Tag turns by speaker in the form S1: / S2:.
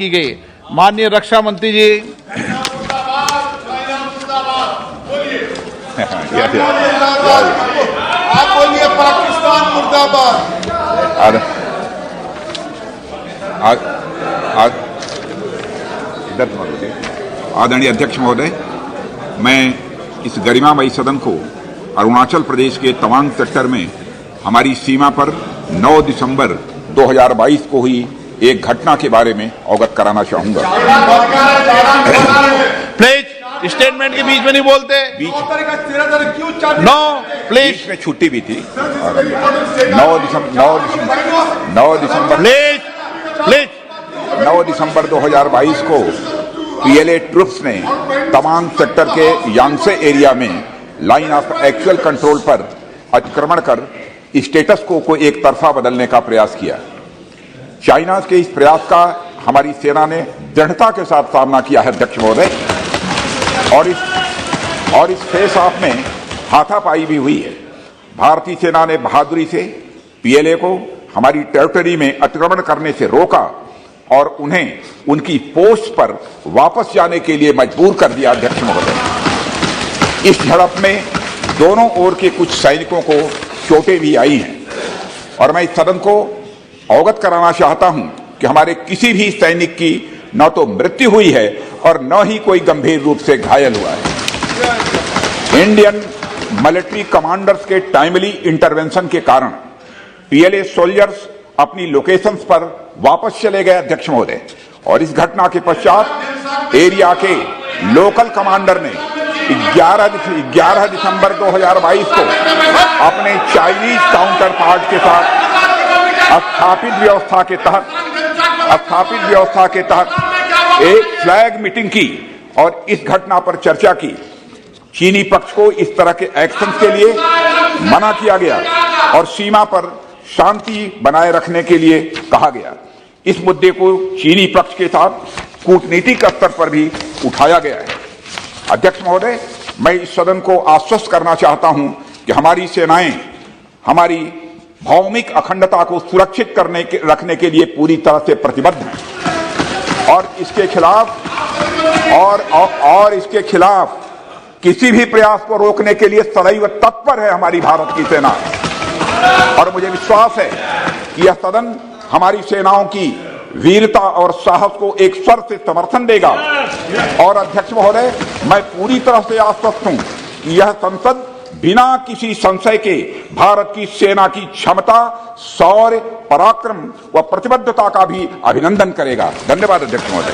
S1: की गई। माननीय रक्षा मंत्री जी।
S2: आप बोलिए पाकिस्तान मुर्दाबाद।
S3: आदरणीय अध्यक्ष महोदय, मैं इस गरिमामयी सदन को अरुणाचल प्रदेश के तवांग सेक्टर में हमारी सीमा पर 9 दिसंबर 2022 को हुई एक घटना के बारे में अवगत कराना चाहूंगा।
S1: प्लीज स्टेटमेंट के बीच में नहीं बोलते। नो प्लीज
S3: में छुट्टी भी थी। 9 दिसंबर 2022 को पीएलए ट्रुप्स ने तवांग सेक्टर के यांगसे एरिया में लाइन ऑफ एक्चुअल कंट्रोल पर अतिक्रमण कर स्टेटस को एक तरफा बदलने का प्रयास किया। चाइना के इस प्रयास का हमारी सेना ने दृढ़ता के साथ सामना किया है अध्यक्ष महोदय, और इस फेस ऑफ में हाथापाई भी हुई है। भारतीय सेना ने बहादुरी से पीएलए को हमारी टेरिटरी में अतिक्रमण करने से रोका और उन्हें उनकी पोस्ट पर वापस जाने के लिए मजबूर कर दिया अध्यक्ष महोदय। इस झड़प में दोनों ओर के कुछ सैनिकों को चोटें भी आई हैं और मैं इस सदन को अवगत कराना चाहता हूं कि हमारे किसी भी सैनिक की न तो मृत्यु हुई है और न ही कोई गंभीर रूप से घायल हुआ है। इंडियन मिलिट्री कमांडर्स के टाइमली इंटरवेंशन के कारण पीएलए सोल्जर्स अपनी लोकेशंस पर वापस चले गए अध्यक्ष महोदय, और इस घटना के पश्चात एरिया के लोकल कमांडर ने 11 दिसंबर 2022 को अपने चाइनीज काउंटर पार्ट के साथ स्थापित व्यवस्था के तहत एक फ्लैग मीटिंग की और इस घटना पर चर्चा की। चीनी पक्ष को इस तरह के एक्शन के लिए मना किया गया और सीमा पर शांति बनाए रखने के लिए कहा गया। इस मुद्दे को चीनी पक्ष के साथ कूटनीतिक स्तर पर भी उठाया गया है। अध्यक्ष महोदय, मैं इस सदन को आश्वस्त करना चाहता हूं कि हमारी सेनाएं हमारी भौमिक अखंडता को सुरक्षित रखने के लिए पूरी तरह से प्रतिबद्ध हैं और इसके खिलाफ किसी भी प्रयास को रोकने के लिए सदैव तत्पर है हमारी भारत की सेना। और मुझे विश्वास है कि यह सदन हमारी सेनाओं की वीरता और साहस को एक स्वर से समर्थन देगा। और अध्यक्ष महोदय, मैं पूरी तरह से आश्वस्त हूं कि यह संसद बिना किसी संशय के भारत की सेना की क्षमता, शौर्य, पराक्रम व प्रतिबद्धता का भी अभिनंदन करेगा। धन्यवाद अध्यक्ष महोदय।